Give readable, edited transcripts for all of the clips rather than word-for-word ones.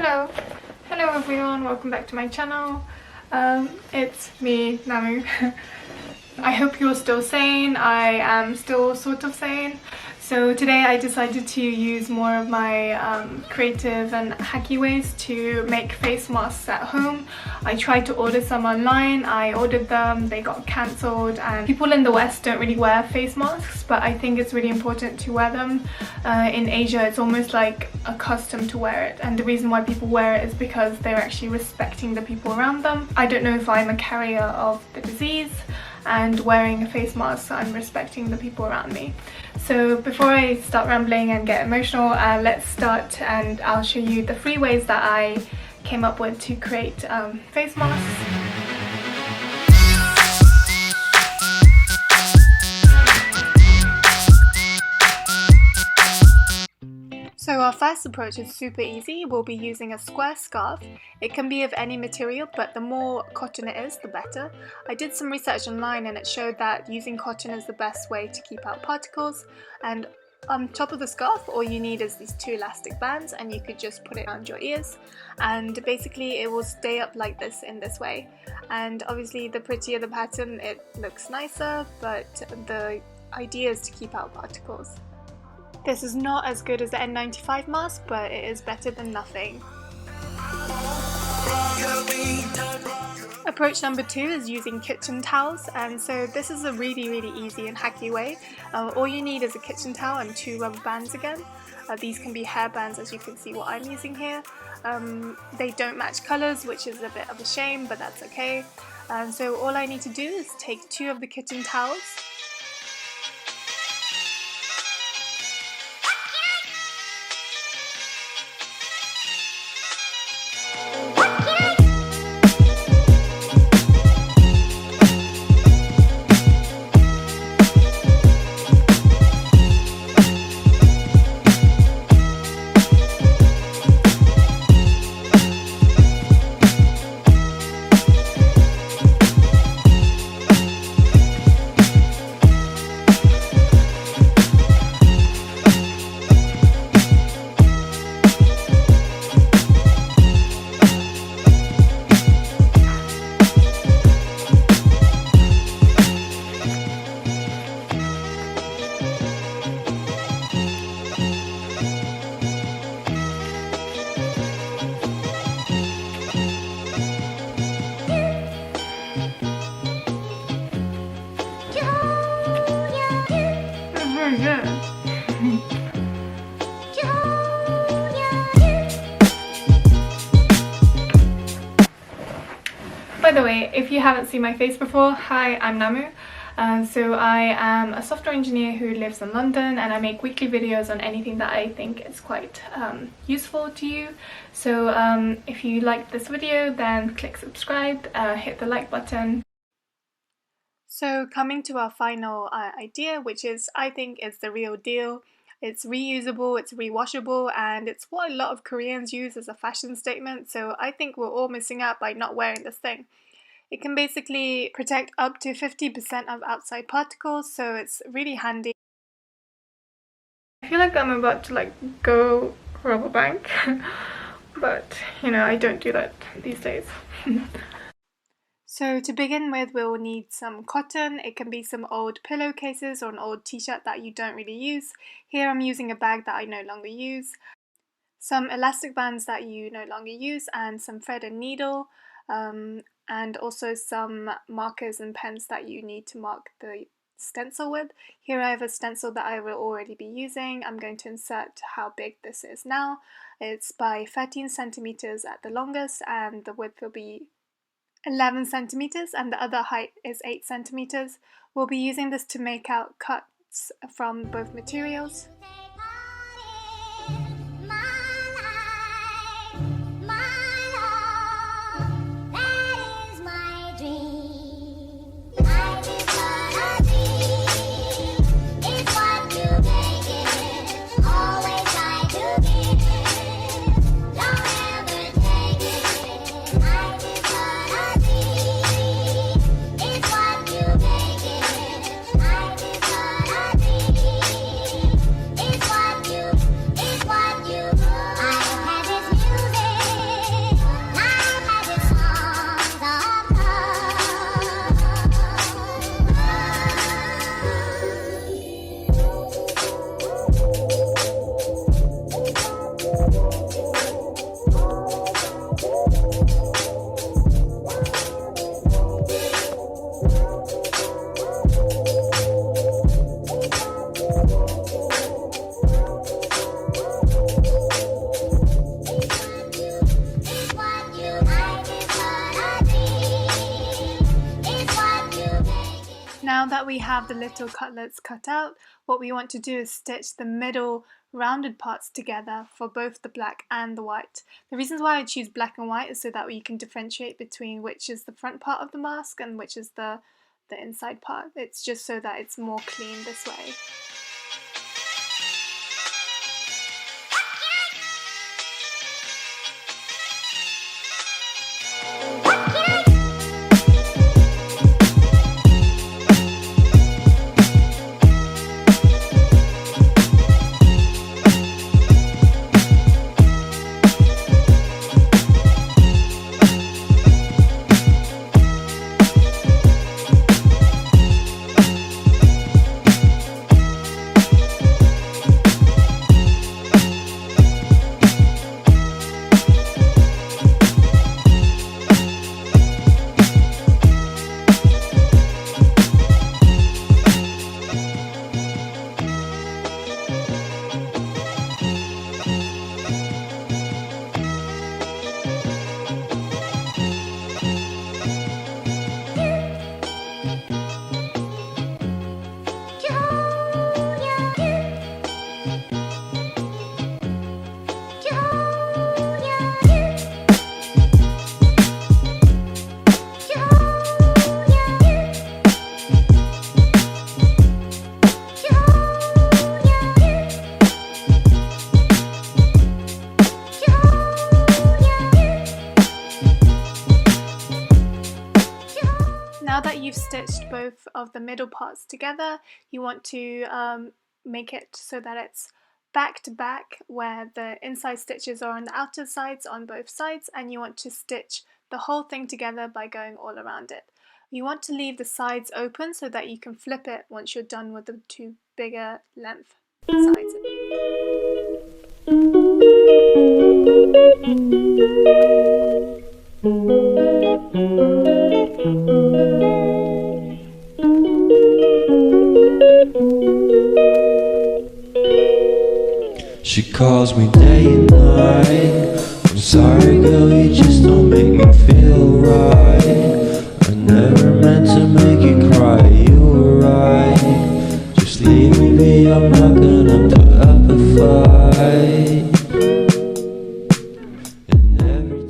Hello everyone, welcome back to my channel. It's me, Namu. I hope you're still sane. I am still sort of sane. So today I decided to use more of my creative and hacky ways to make face masks at home. I tried to order some online, I ordered them, they got cancelled, and people in the West don't really wear face masks, but I think it's really important to wear them. In Asia it's almost like a custom to wear it, and the reason why people wear it is because they're actually respecting the people around them. I don't know if I'm a carrier of the disease, and wearing a face mask, I'm respecting the people around me. So before I start rambling and get emotional, let's start and I'll show you the 3 ways that I came up with to create face masks. So our first approach is super easy. We'll be using a square scarf. It can be of any material, but the more cotton it is, the better. I did some research online and it showed that using cotton is the best way to keep out particles. And on top of the scarf, all you need is these 2 elastic bands, and you could just put it around your ears, and basically it will stay up like this in this way. And obviously the prettier the pattern, it looks nicer, but the idea is to keep out particles. This is not as good as the N95 mask, but it is better than nothing. Approach number 2 is using kitchen towels, and so this is a really easy and hacky way. All you need is a kitchen towel and 2 rubber bands again. These can be hair bands, as you can see what I'm using here. They don't match colours, which is a bit of a shame, but that's okay. So all I need to do is take 2 of the kitchen towels, By the way, if you haven't seen my face before, hi, I'm Namu. So I am a software engineer who lives in London, and I make weekly videos on anything that I think is quite useful to you. So if you liked this video, then click subscribe, hit the like button. So coming to our final idea, which is, I think, is the real deal. It's reusable, it's rewashable, and it's what a lot of Koreans use as a fashion statement, so I think we're all missing out by not wearing this thing. It can basically protect up to 50% of outside particles, so it's really handy. I feel like I'm about to go rob a bank, but you know, I don't do that these days. So to begin with, we'll need some cotton. It can be some old pillowcases or an old t-shirt that you don't really use. Here I'm using a bag that I no longer use. Some elastic bands that you no longer use, and some thread and needle, and also some markers and pens that you need to mark the stencil with. Here I have a stencil that I will already be using. I'm going to insert how big this is now. It's by 13 centimeters at the longest, and the width will be 11 centimeters, and the other height is 8 centimeters. We'll be using this to make out cuts from both materials. we have the little cutlets cut out, what we want to do is stitch the middle rounded parts together for both the black and the white. The reasons why I choose black and white is so that you can differentiate between which is the front part of the mask and which is the inside part. It's just so that it's more clean this way. Now that you've stitched both of the middle parts together, you want to make it so that it's back to back, where the inside stitches are on the outer sides on both sides, and you want to stitch the whole thing together by going all around it. You want to leave the sides open so that you can flip it once you're done with the two bigger length sides. She calls me day and night. I'm sorry girl, you just don't make me feel right. I never meant to make you cry, you were right. Just leave me be, I'm not gonna put up a fight.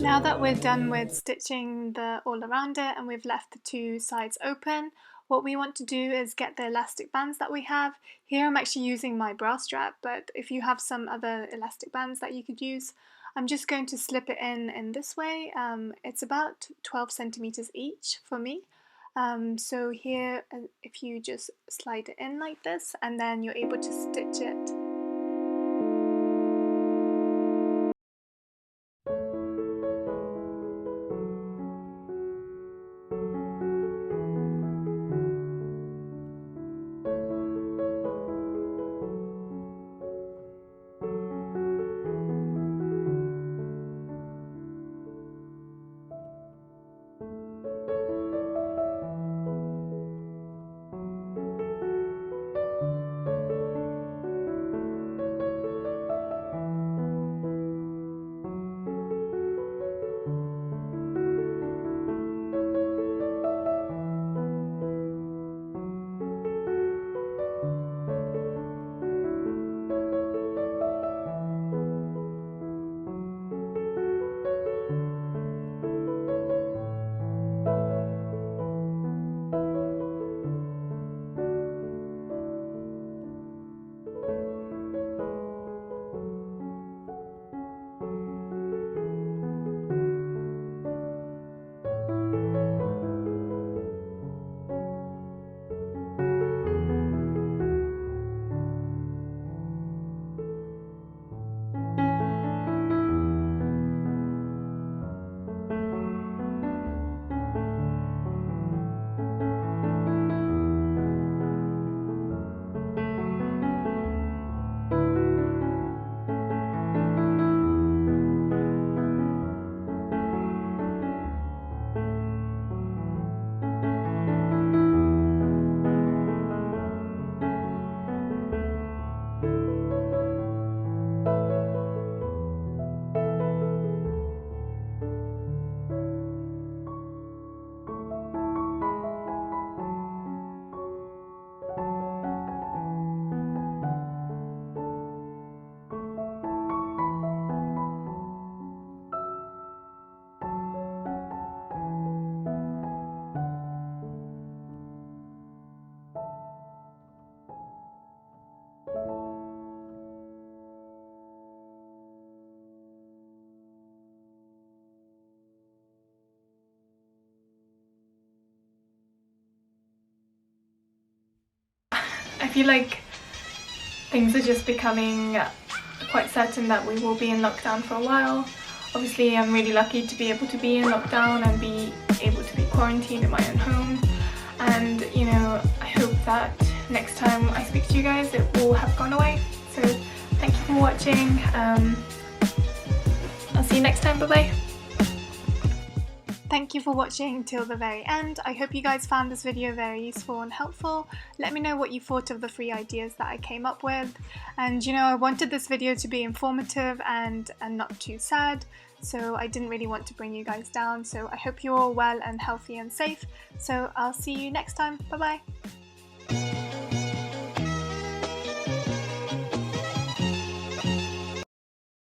Now that we're done with stitching all around it and we've left the two sides open, what we want to do is get the elastic bands that we have. Here I'm actually using my bra strap, but if you have some other elastic bands that you could use, I'm just going to slip it in this way. It's about 12 centimeters each for me. So here, if you just slide it in like this, and then you're able to stitch it. feel like things are just becoming quite certain that we will be in lockdown for a while. Obviously, I'm really lucky to be able to be in lockdown and be able to be quarantined in my own home. And you know, I hope that next time I speak to you guys it will have gone away. So thank you for watching. I'll see you next time. Bye bye. Thank you for watching till the very end. I hope you guys found this video very useful and helpful. Let me know what you thought of the 3 ideas that I came up with. And you know, I wanted this video to be informative and not too sad, so I didn't really want to bring you guys down. So I hope you're all well and healthy and safe. So I'll see you next time. Bye bye.